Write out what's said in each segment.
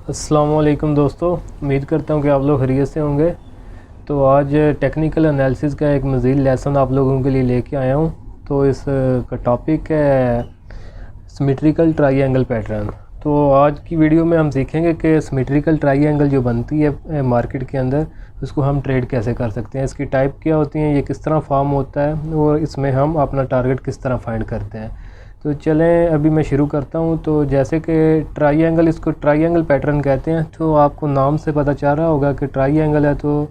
अस्सलाम वालेकुम दोस्तों, उम्मीद करता हूँ कि आप लोग खैरियत से होंगे। तो आज टेक्निकल एनालिसिस का एक मज़ीद लेसन आप लोगों के लिए लेके आया हूँ। तो इस का टॉपिक है सिमेट्रिकल ट्रायंगल पैटर्न। तो आज की वीडियो में हम सीखेंगे कि सिमेट्रिकल ट्रायंगल जो बनती है मार्केट के अंदर, उसको हम ट्रेड कैसे कर सकते हैं, इसकी टाइप क्या होती हैं, ये किस तरह फॉर्म होता है और इसमें हम अपना टारगेट किस तरह फाइंड करते हैं। तो चलें अभी मैं शुरू करता हूं। तो जैसे कि ट्रायंगल, इसको ट्रायंगल पैटर्न कहते हैं। तो आपको नाम से पता चल रहा होगा कि ट्रायंगल है, तो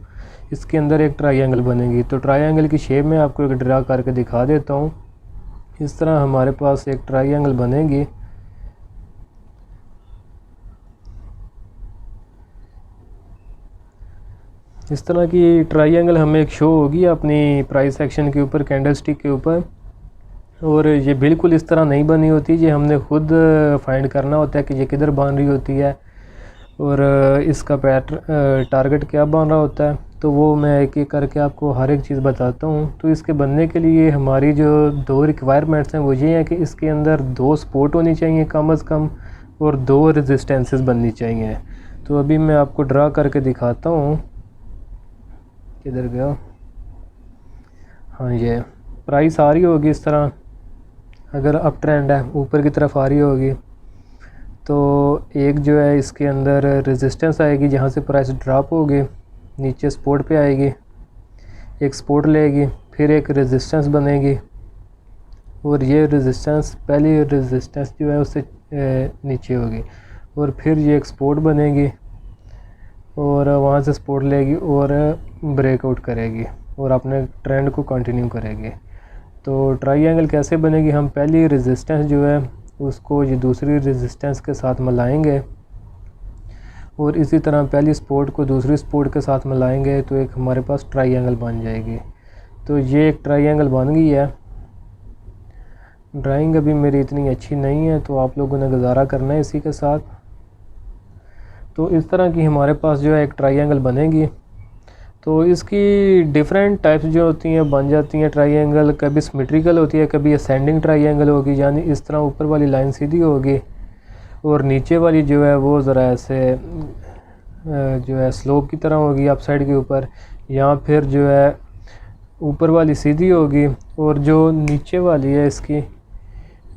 इसके अंदर एक ट्रायंगल बनेगी। तो ट्रायंगल की शेप में आपको एक ड्रा करके दिखा देता हूं। इस तरह हमारे पास एक ट्रायंगल बनेगी। इस तरह की ट्रायंगल हमें एक शो होगी अपनी प्राइस एक्शन के ऊपर, कैंडलस्टिक के ऊपर। और ये बिल्कुल इस तरह नहीं बनी होती, ये हमने खुद फाइंड करना होता है कि ये किधर बन रही होती है और इसका टारगेट क्या बन रहा होता है। तो वो मैं एक एक करके आपको हर एक चीज़ बताता हूँ। तो इसके बनने के लिए हमारी जो दो रिक्वायरमेंट्स हैं वो ये हैं कि इसके अंदर दो सपोर्ट होनी चाहिए कम अज़ कम, और दो रेजिस्टेंसेस बननी चाहिए। तो अभी मैं आपको ड्रा करके दिखाता हूँ। किधर गया? हाँ, ये प्राइस आ रही होगी इस तरह, अगर अप ट्रेंड है ऊपर की तरफ आ रही होगी। तो एक जो है इसके अंदर रेजिस्टेंस आएगी जहाँ से प्राइस ड्रॉप होगी, नीचे सपोर्ट पे आएगी, एक सपोर्ट लेगी, फिर एक रेजिस्टेंस बनेगी। और ये रेजिस्टेंस, पहली रेजिस्टेंस जो है उससे नीचे होगी, और फिर ये एक सपोर्ट बनेगी और वहाँ से सपोर्ट लेगी और ब्रेकआउट करेगी और अपने ट्रेंड को कंटिन्यू करेगी। तो ट्रायंगल कैसे बनेगी? हम पहली रेजिस्टेंस जो है उसको ये दूसरी रेजिस्टेंस के साथ मिलाएंगे, और इसी तरह पहली सपोर्ट को दूसरी सपोर्ट के साथ मिलाएंगे, तो एक हमारे पास ट्रायंगल बन जाएगी। तो ये एक ट्रायंगल बन गई है। ड्राइंग अभी मेरी इतनी अच्छी नहीं है, तो आप लोगों ने गुजारा करना है इसी के साथ। तो इस तरह की हमारे पास जो है एक ट्रायंगल बनेगी। तो इसकी डिफरेंट टाइप्स जो होती हैं बन जाती हैं ट्रायंगल। कभी सिमेट्रिकल होती है, कभी असेंडिंग ट्रायंगल होगी, यानी इस तरह ऊपर वाली लाइन सीधी होगी और नीचे वाली जो है वो ज़रा ऐसे जो है स्लोप की तरह होगी अप साइड के ऊपर। या फिर जो है ऊपर वाली सीधी होगी और जो नीचे वाली है इसकी,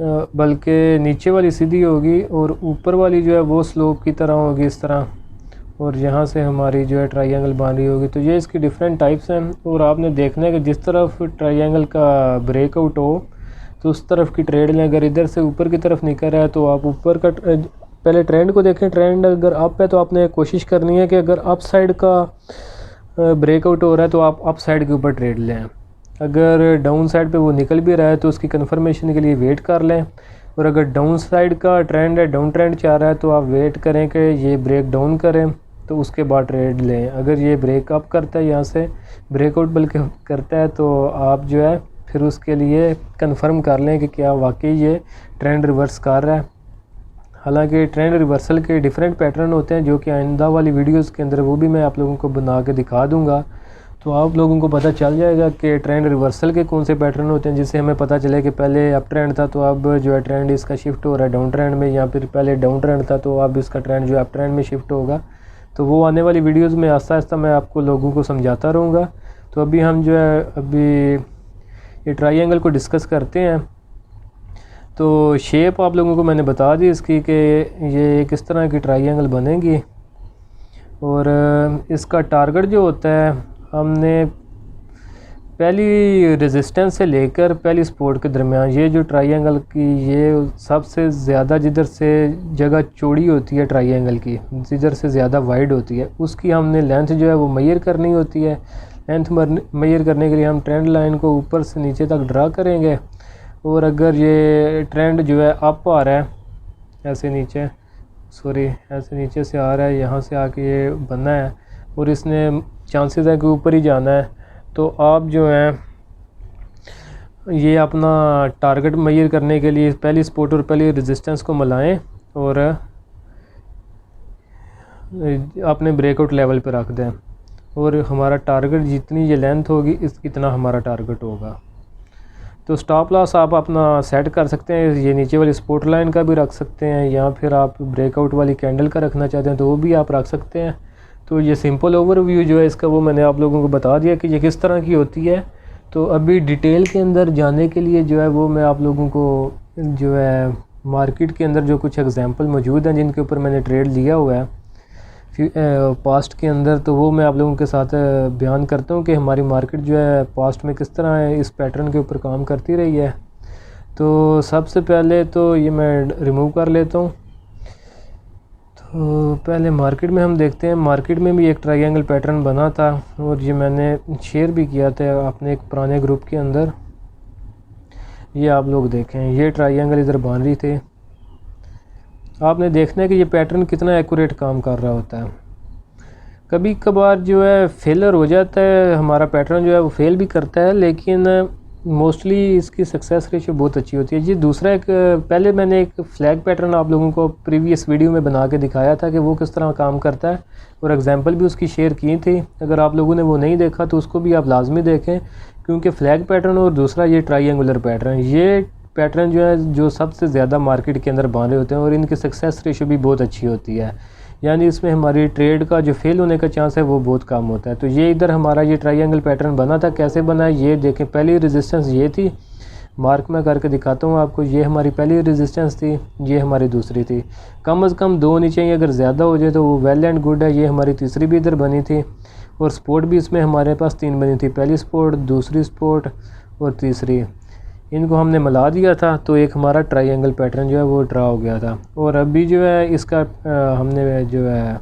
बल्कि नीचे वाली सीधी होगी और ऊपर वाली जो है वो स्लोप की तरह होगी इस तरह, और यहाँ से हमारी जो है ट्रायंगल बन रही होगी। तो ये इसकी डिफरेंट टाइप्स हैं, और आपने देखना है कि जिस तरफ ट्रायंगल का ब्रेकआउट हो तो उस तरफ की ट्रेड लें। अगर इधर से ऊपर की तरफ निकल रहा है तो आप ऊपर का पहले ट्रेंड को देखें। ट्रेंड अगर अप है तो आपने कोशिश करनी है कि अगर अप साइड का ब्रेकआउट हो रहा है तो आप अप साइड के ऊपर ट्रेड लें। अगर डाउन साइड पे वो निकल भी रहा है तो उसकी कंफर्मेशन के लिए वेट कर लें। और अगर डाउन साइड का ट्रेंड है, डाउन ट्रेंड चाह रहा है, तो आप वेट करें कि ये ब्रेक डाउन करें, तो उसके बाद ट्रेड लें। अगर ये ब्रेकअप करता है, यहाँ से ब्रेकआउट बल्कि करता है, तो आप जो है फिर उसके लिए कंफर्म कर लें कि क्या वाकई ये ट्रेंड रिवर्स कर रहा है। हालांकि ट्रेंड रिवर्सल के डिफरेंट पैटर्न होते हैं, जो कि आइंदा वाली वीडियोस के अंदर वो भी मैं आप लोगों को बना के दिखा दूंगा। तो आप लोगों को पता चल जाएगा कि ट्रेंड रिवर्सल के कौन से पैटर्न होते हैं, जिससे हमें पता चले कि पहले अप ट्रेंड था तो अब जो है ट्रेंड इसका शिफ्ट हो रहा है डाउन ट्रेंड में, या फिर पहले डाउन ट्रेंड था तो अब इसका ट्रेंड जो है अप ट्रेंड में शिफ्ट होगा। तो वो आने वाली वीडियोस में आस्ता आस्ता मैं आपको लोगों को समझाता रहूँगा। तो अभी हम जो है अभी ये ट्रायंगल को डिस्कस करते हैं। तो शेप आप लोगों को मैंने बता दी इसकी कि ये किस तरह की ट्रायंगल बनेगी। और इसका टारगेट जो होता है, हमने पहली रेजिस्टेंस से लेकर पहली सपोर्ट के दरमियान ये जो ट्रायंगल की ये सबसे ज़्यादा जिधर से जगह चौड़ी होती है ट्रायंगल की, जिधर से ज़्यादा वाइड होती है, उसकी हमने लेंथ जो है वो मेजर करनी होती है। लेंथ मेजर करने के लिए हम ट्रेंड लाइन को ऊपर से नीचे तक ड्रा करेंगे। और अगर ये ट्रेंड जो है अप आ रहा है, ऐसे नीचे से आ रहा है, यहाँ से आके ये बनना है और इसने चांसेस है कि ऊपर ही जाना है, तो आप जो है ये अपना टारगेट मेजर करने के लिए पहली सपोर्ट और पहली रेजिस्टेंस को मिलाएं और अपने ब्रेकआउट लेवल पर रख दें। और हमारा टारगेट जितनी ये लेंथ होगी इतना हमारा टारगेट होगा। तो स्टॉप लॉस आप अपना सेट कर सकते हैं, ये नीचे वाली सपोर्ट लाइन का भी रख सकते हैं, या फिर आप ब्रेकआउट वाली कैंडल का रखना चाहते हैं तो वो भी आप रख सकते हैं। तो ये सिंपल ओवरव्यू जो है इसका वो मैंने आप लोगों को बता दिया कि ये किस तरह की होती है। तो अभी डिटेल के अंदर जाने के लिए जो है वो मैं आप लोगों को जो है मार्केट के अंदर जो कुछ एग्जांपल मौजूद हैं जिनके ऊपर मैंने ट्रेड लिया हुआ है पास्ट के अंदर, तो वो मैं आप लोगों के साथ बयान करता हूँ कि हमारी मार्केट जो है पास्ट में किस तरह इस पैटर्न के ऊपर काम करती रही है। तो सबसे पहले तो ये मैं रिमूव कर लेता हूँ। तो पहले मार्केट में हम देखते हैं, मार्केट में भी एक ट्रायंगल पैटर्न बना था और ये मैंने शेयर भी किया था अपने एक पुराने ग्रुप के अंदर। ये आप लोग देखें, ये ट्रायंगल इधर बन रही थे। आपने देखना है कि ये पैटर्न कितना एक्यूरेट काम कर रहा होता है। कभी कभार जो है फेलर हो जाता है, हमारा पैटर्न जो है वो फेल भी करता है, लेकिन मोस्टली इसकी सक्सेस रेशियो बहुत अच्छी होती है। ये दूसरा एक, पहले मैंने एक फ्लैग पैटर्न आप लोगों को प्रीवियस वीडियो में बना के दिखाया था कि वो किस तरह काम करता है और एग्जांपल भी उसकी शेयर की थी। अगर आप लोगों ने वो नहीं देखा तो उसको भी आप लाजमी देखें, क्योंकि फ्लैग पैटर्न और दूसरा ये ट्रायंगुलर पैटर्न, ये पैटर्न जो है जो सबसे ज़्यादा मार्केट के अंदर बने होते हैं और इनकी सक्सेस रेशियो भी बहुत अच्छी होती है, यानी इसमें हमारी ट्रेड का जो फेल होने का चांस है वो बहुत कम होता है। तो ये इधर हमारा ये ट्रायंगल पैटर्न बना था। कैसे बना है ये देखें, पहली रेजिस्टेंस ये थी, मार्क में करके दिखाता हूँ आपको। ये हमारी पहली रेजिस्टेंस थी, ये हमारी दूसरी थी। कम से कम दो नहीं चाहिए, अगर ज़्यादा हो जाए तो वो वेल एंड गुड है। ये हमारी तीसरी भी इधर बनी थी और सपोर्ट भी इसमें हमारे पास 3 बनी थी, पहली सपोर्ट, दूसरी सपोर्ट और तीसरी। इनको हमने मिला दिया था तो एक हमारा ट्रायंगल पैटर्न जो है वो ड्रा हो गया था। और अभी जो है इसका हमने जो है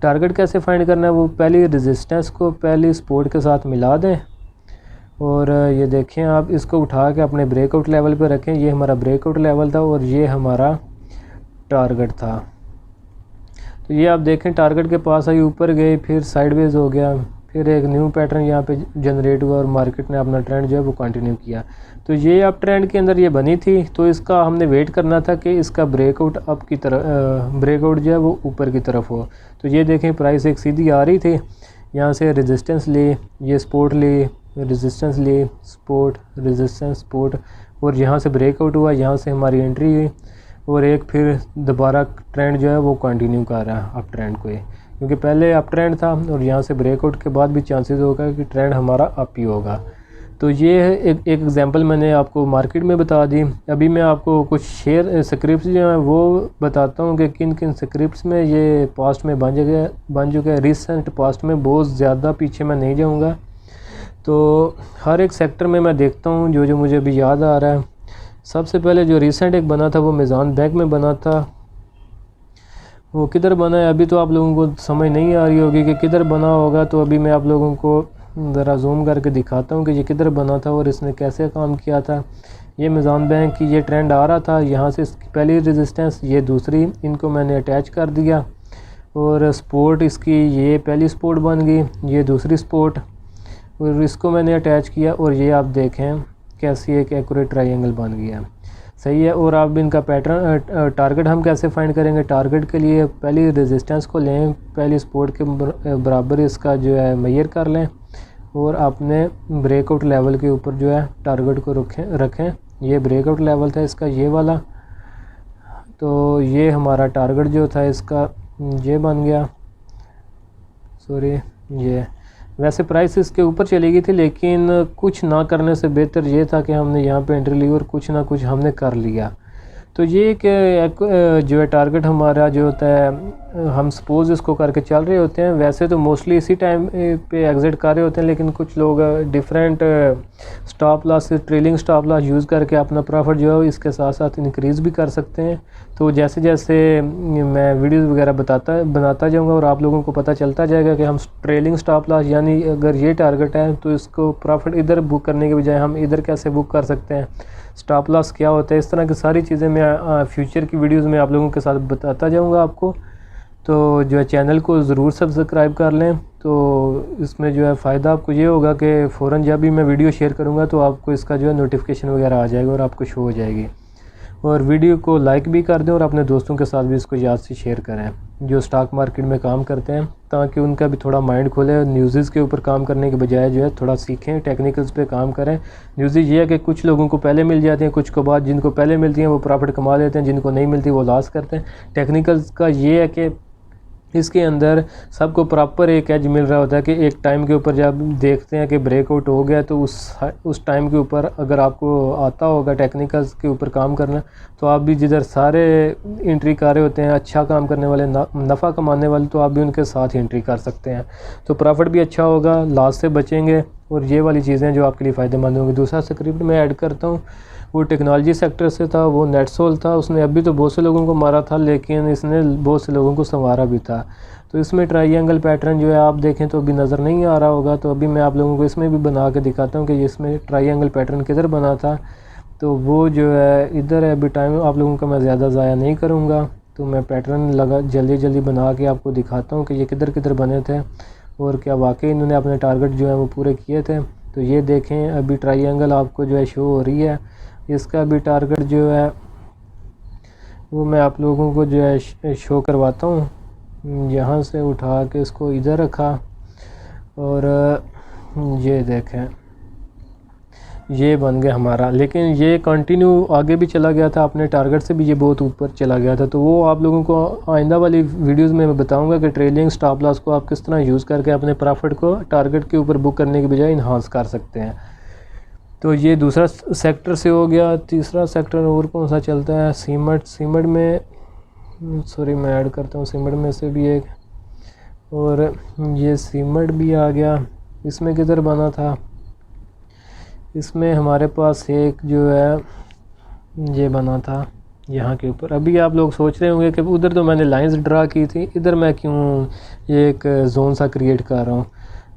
टारगेट कैसे फाइंड करना है, वो पहली रेजिस्टेंस को पहली सपोर्ट के साथ मिला दें और ये देखें आप, इसको उठा के अपने ब्रेकआउट लेवल पे रखें। ये हमारा ब्रेकआउट लेवल था और ये हमारा टारगेट था। तो ये आप देखें टारगेट के पास आई, ऊपर गई, फिर साइडवेज हो गया, फिर एक न्यू पैटर्न यहाँ पे जनरेट हुआ और मार्केट ने अपना ट्रेंड जो है वो कंटिन्यू किया। तो ये अप ट्रेंड के अंदर ये बनी थी, तो इसका हमने वेट करना था कि इसका ब्रेकआउट अप की तरफ, ब्रेकआउट जो है वो ऊपर की तरफ हो। तो ये देखें प्राइस एक सीधी आ रही थी, यहाँ से रेजिस्टेंस ली, ये सपोर्ट ली, रेजिस्टेंस ली, सपोर्ट, रेजिस्टेंस, सपोर्ट, और यहाँ से ब्रेकआउट हुआ, यहाँ से हमारी एंट्री हुई और एक फिर दोबारा ट्रेंड जो है वो कंटिन्यू कर रहा है अप ट्रेंड को, क्योंकि पहले अप ट्रेंड था और यहाँ से ब्रेकआउट के बाद भी चांसेस होगा कि ट्रेंड हमारा अप ही होगा। तो ये एक एग्जांपल मैंने आपको मार्केट में बता दी। अभी मैं आपको कुछ शेयर स्क्रिप्ट्स जो हैं वो बताता हूँ कि किन किन स्क्रिप्ट्स में ये पास्ट में बन चुके हैं, रिसेंट पास्ट में, बहुत ज़्यादा पीछे मैं नहीं जाऊँगा। तो हर एक सेक्टर में मैं देखता हूँ जो जो मुझे अभी याद आ रहा है। सबसे पहले जो रिसेंट एक बना था वो मीज़ान बैंक में बना था। वो किधर बना है अभी तो आप लोगों को समझ नहीं आ रही होगी कि किधर बना होगा, तो अभी मैं आप लोगों को ज़रा जूम करके दिखाता हूँ कि ये किधर बना था और इसने कैसे काम किया था। ये मीज़ान बैंक की ये ट्रेंड आ रहा था, यहाँ से इसकी पहली रेजिस्टेंस, ये दूसरी, इनको मैंने अटैच कर दिया और सपोर्ट इसकी ये पहली सपोर्ट बन गई, ये दूसरी सपोर्ट, और इसको मैंने अटैच किया और ये आप देखें कैसी एक एक्यूरेट ट्रायंगल बन गया। सही है। और आप इनका पैटर्न टारगेट हम कैसे फाइंड करेंगे, टारगेट के लिए पहली रेजिस्टेंस को लें, पहली सपोर्ट के बराबर इसका जो है मेजर कर लें और अपने ब्रेकआउट लेवल के ऊपर जो है टारगेट को रखें। ये ब्रेकआउट लेवल था इसका, ये वाला, तो ये हमारा टारगेट जो था इसका ये बन गया। सॉरी, ये वैसे प्राइस इसके ऊपर चली गई थी, लेकिन कुछ ना करने से बेहतर ये था कि हमने यहाँ पे एंट्री ली और कुछ ना कुछ हमने कर लिया। तो ये एक जो है टारगेट हमारा जो होता है, हम सपोज़ इसको करके चल रहे होते हैं, वैसे तो मोस्टली इसी टाइम पे एग्जिट कर रहे होते हैं, लेकिन कुछ लोग different stop loss, trailing stop loss use करके अपना प्रॉफिट जो है इसके साथ साथ इंक्रीज़ भी कर सकते हैं। तो जैसे जैसे मैं वीडियोस वगैरह बनाता जाऊंगा और आप लोगों को पता चलता जाएगा कि हम ट्रेलिंग स्टॉप लॉस, यानी अगर ये टारगेट है तो इसको प्रॉफिट इधर बुक करने के बजाय हम इधर कैसे बुक कर सकते हैं, स्टॉप लॉस क्या होता है, इस तरह की सारी चीज़ें मैं फ्यूचर की वीडियोस में आप लोगों के साथ बताता जाऊंगा आपको। तो जो है चैनल को ज़रूर सब्सक्राइब कर लें, तो इसमें जो है फ़ायदा आपको ये होगा कि फ़ौरन जब भी मैं वीडियो शेयर करूंगा तो आपको इसका जो है नोटिफिकेशन वगैरह आ जाएगा और आपको शो हो जाएगी। और वीडियो को लाइक भी कर दें और अपने दोस्तों के साथ भी इसको याद से शेयर करें जो स्टॉक मार्केट में काम करते हैं, ताकि उनका भी थोड़ा माइंड खोले। न्यूज़ के ऊपर काम करने के बजाय जो है थोड़ा सीखें, टेक्निकल्स पे काम करें। न्यूज़ ये है कि कुछ लोगों को पहले मिल जाती हैं, कुछ को बाद। जिनको पहले मिलती हैं वो प्रॉफिट कमा लेते हैं, जिनको नहीं मिलती वो लॉस करते हैं। टेक्निकल्स का ये है कि इसके अंदर सबको प्रॉपर एक एज मिल रहा होता है कि एक टाइम के ऊपर जब देखते हैं कि ब्रेकआउट हो गया तो उस टाइम के ऊपर अगर आपको आता होगा टेक्निकल्स के ऊपर काम करना, तो आप भी जिधर सारे एंट्री कर रहे होते हैं अच्छा काम करने वाले, नफ़ा कमाने वाले, तो आप भी उनके साथ एंट्री कर सकते हैं। तो प्रॉफिट भी अच्छा होगा, लॉस से बचेंगे और ये वाली चीज़ें जो आपके लिए फ़ायदेमंद होंगी। दूसरा स्क्रिप्ट मैं ऐड करता हूँ, वो टेक्नोलॉजी सेक्टर से था, वो नेटसोल था। उसने अभी तो बहुत से लोगों को मारा था, लेकिन इसने बहुत से लोगों को संवारा भी था। तो इसमें ट्रायंगल पैटर्न जो है आप देखें तो अभी नज़र नहीं आ रहा होगा, तो अभी मैं आप लोगों को इसमें भी बना के दिखाता हूँ कि इसमें ट्रायंगल पैटर्न किधर बना था। तो वो जो है इधर है। अभी टाइम आप लोगों का मैं ज़्यादा ज़ाया नहीं करूँगा, तो मैं पैटर्न लगा जल्दी बना के आपको दिखाता हूँ कि ये किधर किधर बने थे और क्या वाकई इन्होंने अपने टारगेट जो है वो पूरे किए थे। तो ये देखें, अभी ट्रायंगल आपको जो है शो हो रही है। इसका भी टारगेट जो है वो मैं आप लोगों को जो है शो करवाता हूँ। यहाँ से उठा के इसको इधर रखा और ये देखें ये बन गया हमारा, लेकिन ये कंटिन्यू आगे भी चला गया था, अपने टारगेट से भी ये बहुत ऊपर चला गया था। तो वो आप लोगों को आइंदा वाली वीडियोस में मैं बताऊंगा कि ट्रेलिंग स्टॉप लॉस को आप किस तरह यूज़ करके अपने प्रॉफिट को टारगेट के ऊपर बुक करने के बजाय इन्हांस कर सकते हैं। तो ये दूसरा सेक्टर से हो गया। तीसरा सेक्टर और कौन सा चलता है? सीमेंट में, सॉरी मैं ऐड करता हूँ सीमेंट में से भी एक, और ये सीमेंट भी आ गया। इसमें किधर बना था? इसमें हमारे पास एक जो है ये बना था यहाँ के ऊपर। अभी आप लोग सोच रहे होंगे कि उधर तो मैंने लाइंस ड्रा की थी, इधर मैं क्यों ये एक जोन सा क्रिएट कर रहा हूँ।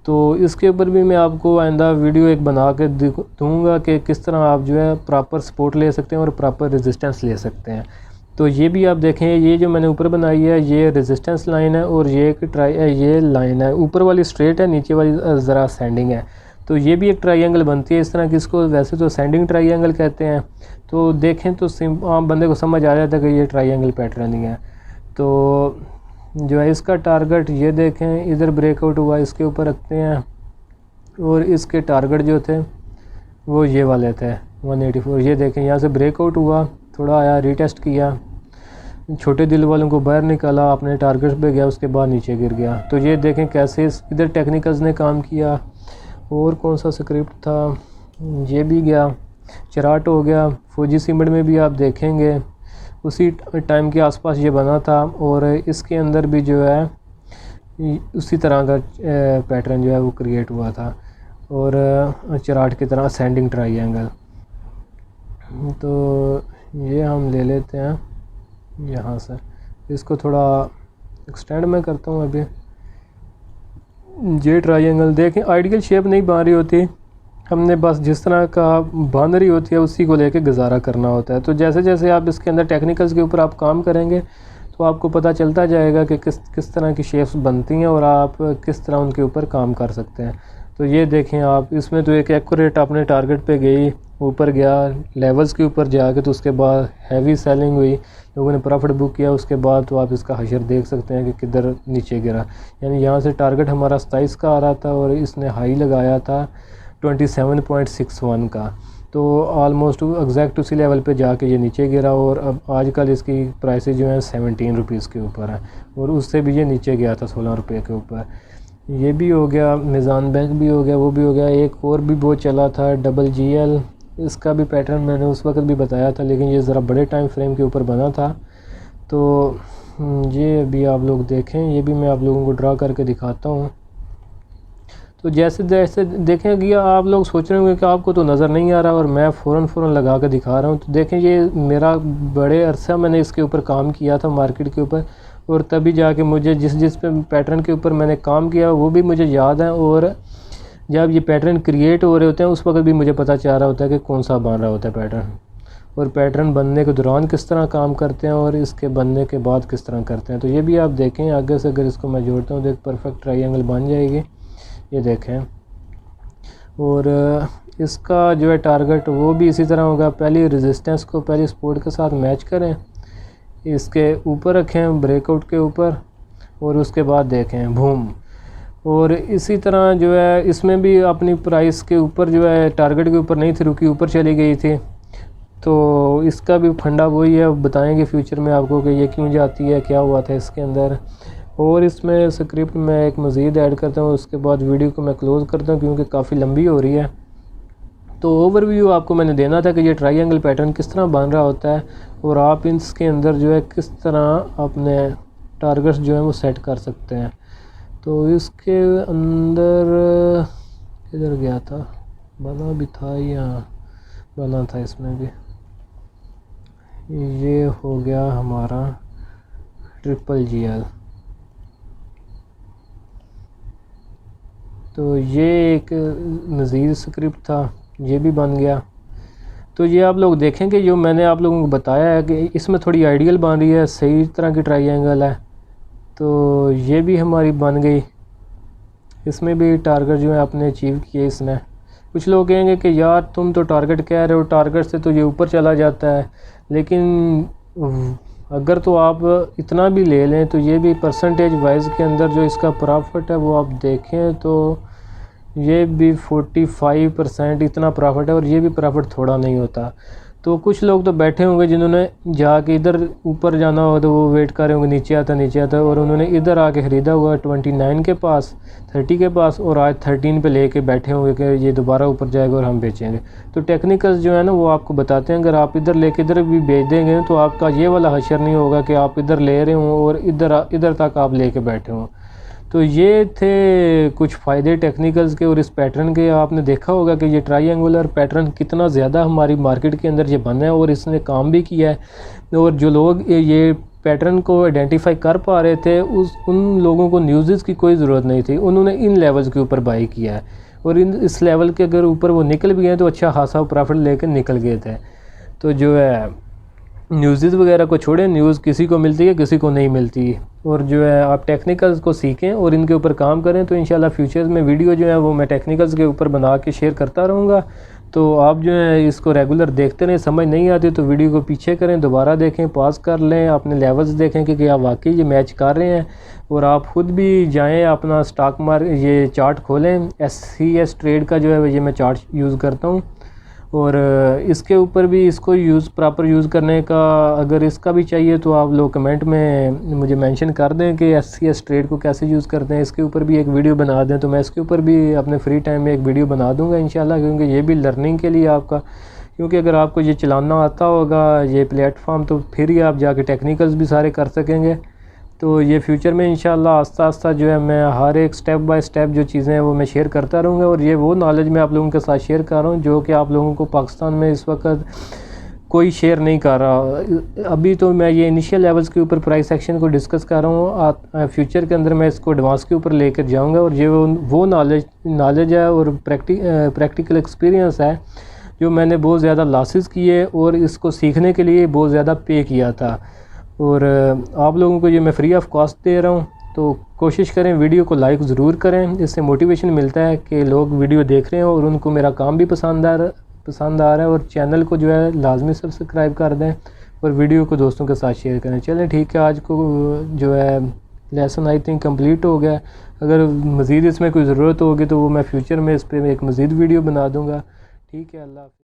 तो इसके ऊपर भी मैं आपको आइंदा वीडियो एक बना के दूँगा कि किस तरह आप जो है प्रॉपर सपोर्ट ले सकते हैं और प्रॉपर रेजिस्टेंस ले सकते हैं। तो ये भी आप देखें, ये जो मैंने ऊपर बनाई है ये रेजिस्टेंस लाइन है और ये एक ये लाइन है। ऊपर वाली स्ट्रेट है, नीचे वाली ज़रा सेंडिंग है। तो ये भी एक ट्रायंगल बनती है इस तरह की। इसको वैसे तो सेंडिंग ट्रायंगल कहते हैं। तो देखें तो आम बंदे को समझ आ जाता है कि ये ट्रायंगल पैटर्न ही है। तो जो है इसका टारगेट ये देखें, इधर ब्रेकआउट हुआ, इसके ऊपर रखते हैं और इसके टारगेट जो थे वो ये वाले थे 184। ये देखें यहाँ से ब्रेकआउट हुआ, थोड़ा आया, रीटेस्ट किया, छोटे दिल वालों को बाहर निकाला, अपने टारगेट पे गया, उसके बाद नीचे गिर गया। तो ये देखें कैसे इधर टेक्निकल्स ने काम किया। और कौन सा स्क्रिप्ट था? ये भी गया, चार्ट हो गया। फौजी सीमेंट में भी आप देखेंगे उसी टाइम के आसपास ये बना था और इसके अंदर भी जो है उसी तरह का पैटर्न जो है वो क्रिएट हुआ था और चार्ट की तरह असेंडिंग ट्रायंगल। तो ये हम ले लेते हैं यहाँ से, इसको थोड़ा एक्सटेंड में करता हूँ। अभी ये ट्रायंगल देखें, आइडियल शेप नहीं बन रही होती, हमने बस जिस तरह का बन रही होती है उसी को लेके गुजारा करना होता है। तो जैसे जैसे आप इसके अंदर टेक्निकल्स के ऊपर आप काम करेंगे तो आपको पता चलता जाएगा कि किस तरह की शेप्स बनती हैं और आप किस तरह उनके ऊपर काम कर सकते हैं। तो ये देखें आप, इसमें तो एक एक्यूरेट अपने टारगेट पे गई, ऊपर गया लेवल्स के ऊपर जाके, तो उसके बाद हैवी सेलिंग हुई, लोगों ने प्रॉफिट बुक किया। उसके बाद तो आप इसका हशर देख सकते हैं कि किधर नीचे गिरा। यानी यहाँ से टारगेट हमारा 27 का आ रहा था और इसने हाई लगाया था 27.61 का। तो ऑलमोस्ट एग्जैक्ट उसी लेवल पे जाके ये नीचे गिरा और अब आजकल इसकी प्राइसेस जो हैं 17 रुपीज़ के ऊपर है और उससे भी ये नीचे गया था 16 रुपये के ऊपर। ये भी हो गया, मिज़ान बैंक भी हो गया, वो भी हो गया। एक और भी बहुत चला था WGL, इसका भी पैटर्न मैंने उस वक्त भी बताया था, लेकिन ये ज़रा बड़े टाइम फ्रेम के ऊपर बना था। तो ये अभी आप लोग देखें, ये भी मैं आप लोगों को ड्रा करके दिखाता हूँ। तो जैसे जैसे देखें कि आप लोग सोच रहे होंगे कि आपको तो नज़र नहीं आ रहा और मैं फ़ौरन लगा के दिखा रहा हूँ। तो देखें ये मेरा बड़े अरसा मैंने इसके ऊपर काम किया था मार्केट के ऊपर, और तभी जाके मुझे जिस पे पैटर्न के ऊपर मैंने काम किया वो भी मुझे याद है। और जब ये पैटर्न क्रिएट हो रहे होते हैं उस वक्त भी मुझे पता चल रहा होता है कि कौन सा बन रहा होता है पैटर्न, और पैटर्न बनने के दौरान किस तरह काम करते हैं और इसके बनने के बाद किस तरह करते हैं। तो ये भी आप देखें आगे से, अगर इसको मैं जोड़ता हूँ तो एक परफेक्ट ट्रायंगल बन जाएगी, ये देखें। और इसका जो है टारगेट वो भी इसी तरह होगा। पहली रेजिस्टेंस को पहली सपोर्ट के साथ मैच करें, इसके ऊपर रखें ब्रेकआउट के ऊपर, और उसके बाद देखें बूम। और इसी तरह जो है इसमें भी अपनी प्राइस के ऊपर जो है टारगेट के ऊपर नहीं थी रुकी, ऊपर चली गई थी। तो इसका भी फंडा वही है, बताएंगे फ्यूचर में आपको कि ये क्यों जाती है, क्या हुआ था इसके अंदर। और इसमें स्क्रिप्ट में एक मज़ीद ऐड करता हूँ, उसके बाद वीडियो को मैं क्लोज़ करता हूँ क्योंकि काफ़ी लंबी हो रही है। तो ओवरव्यू आपको मैंने देना था कि ये ट्रायंगल पैटर्न किस तरह बन रहा होता है और आप इसके अंदर जो है किस तरह अपने टारगेट्स जो हैं वो सेट कर सकते हैं। तो इसके अंदर किधर गया था, बना भी था या बना था, इसमें भी ये हो गया हमारा GGL। तो ये एक मज़ीद स्क्रिप्ट था, ये भी बन गया। तो ये आप लोग देखेंगे जो मैंने आप लोगों को बताया है कि इसमें थोड़ी आइडियल बन रही है, सही तरह की ट्रायंगल है। तो ये भी हमारी बन गई, इसमें भी टारगेट जो है आपने अचीव किए इसने। कुछ लोग कहेंगे कि यार तुम तो टारगेट कह रहे हो, टारगेट से तो ये ऊपर चला जाता है, लेकिन अगर तो आप इतना भी ले लें तो ये भी परसेंटेज वाइज के अंदर जो इसका प्रॉफिट है वो आप देखें तो ये भी 45% इतना प्रॉफिट है, और ये भी प्रॉफिट थोड़ा नहीं होता। तो कुछ लोग तो बैठे होंगे जिन्होंने जाके इधर ऊपर जाना हो तो वो वेट कर रहे होंगे नीचे आता, और उन्होंने इधर आके ख़रीदा हुआ 29 के पास, 30 के पास, और आज 13 पे लेके बैठे होंगे कि ये दोबारा ऊपर जाएगा और हम बेचेंगे। तो टेक्निकल्स जो है ना वो आपको बताते हैं, अगर आप इधर लेके इधर भी बेच देंगे तो आपका ये वाला हशर नहीं होगा कि आप इधर ले रहे हों और इधर तक आप लेके बैठे हों। तो ये थे कुछ फ़ायदे टेक्निकल्स के और इस पैटर्न के। आपने देखा होगा कि ये ट्रायंगुलर पैटर्न कितना ज़्यादा हमारी मार्केट के अंदर ये बना है और इसने काम भी किया है। और जो लोग ये पैटर्न को आइडेंटिफाई कर पा रहे थे उन लोगों को न्यूज़ की कोई ज़रूरत नहीं थी, उन्होंने इन लेवल्स के ऊपर बाई किया है और इस लेवल के अगर ऊपर वो निकल भी गए तो अच्छा खासा प्रॉफिट लेकर निकल गए थे। तो जो है न्यूज़ वगैरह को छोड़ें, न्यूज़ किसी को मिलती है किसी को नहीं मिलती, और जो है आप टेक्निकल्स को सीखें और इनके ऊपर काम करें। तो इंशाल्लाह फ्यूचर्स में वीडियो जो है वो मैं टेक्निकल्स के ऊपर बना के शेयर करता रहूँगा। तो आप जो है इसको रेगुलर देखते रहें, समझ नहीं आती तो वीडियो को पीछे करें, दोबारा देखें, पॉज कर लें, अपने लेवल्स देखें कि क्या वाकई ये मैच कर रहे हैं। और आप ख़ुद भी जाएँ अपना स्टॉक मार्केट ये चार्ट खोलें, SCS ट्रेड का जो है ये मैं चार्ट यूज़ करता हूँ, और इसके ऊपर भी इसको प्रॉपर यूज़ करने का अगर इसका भी चाहिए तो आप लोग कमेंट में मुझे मेंशन कर दें कि SCS ट्रेड को कैसे यूज़ करते हैं, इसके ऊपर भी एक वीडियो बना दें। तो मैं इसके ऊपर भी अपने फ्री टाइम में एक वीडियो बना दूंगा इंशाल्लाह, क्योंकि ये भी लर्निंग के लिए आपका, क्योंकि अगर आपको ये चलाना आता होगा ये प्लेटफॉर्म तो फिर ही आप जाके टेक्निकल्स भी सारे कर सकेंगे। तो ये फ्यूचर में इंशाल्लाह आस्ता आस्ता जो है मैं हर एक स्टेप बाय स्टेप जो चीज़ें हैं वो मैं शेयर करता रहूँगा, और ये वो नॉलेज मैं आप लोगों के साथ शेयर कर रहा हूँ जो कि आप लोगों को पाकिस्तान में इस वक्त कोई शेयर नहीं कर रहा। अभी तो मैं ये इनिशियल लेवल्स के ऊपर प्राइस एक्शन को डिस्कस कर रहा हूँ, फ्यूचर के अंदर मैं इसको एडवांस के ऊपर लेकर जाऊँगा, और ये वो नॉलेज है और प्रैक्टिकल एक्सपीरियंस है जो मैंने बहुत ज़्यादा लॉसेस किए और इसको सीखने के लिए बहुत ज़्यादा पे किया था, और आप लोगों को ये मैं फ्री ऑफ कॉस्ट दे रहा हूँ। तो कोशिश करें वीडियो को लाइक ज़रूर करें, इससे मोटिवेशन मिलता है कि लोग वीडियो देख रहे हैं और उनको मेरा काम भी पसंद आ रहा है। और चैनल को जो है लाजमी सब्सक्राइब कर दें और वीडियो को दोस्तों के साथ शेयर करें। चलें ठीक है, आज को जो है लेसन आई थिंक कंप्लीट हो गया। अगर मज़ीद इसमें कोई ज़रूरत होगी तो वो मैं फ्यूचर में इस पर एक मज़ीद वीडियो बना दूँगा। ठीक है, अल्लाह।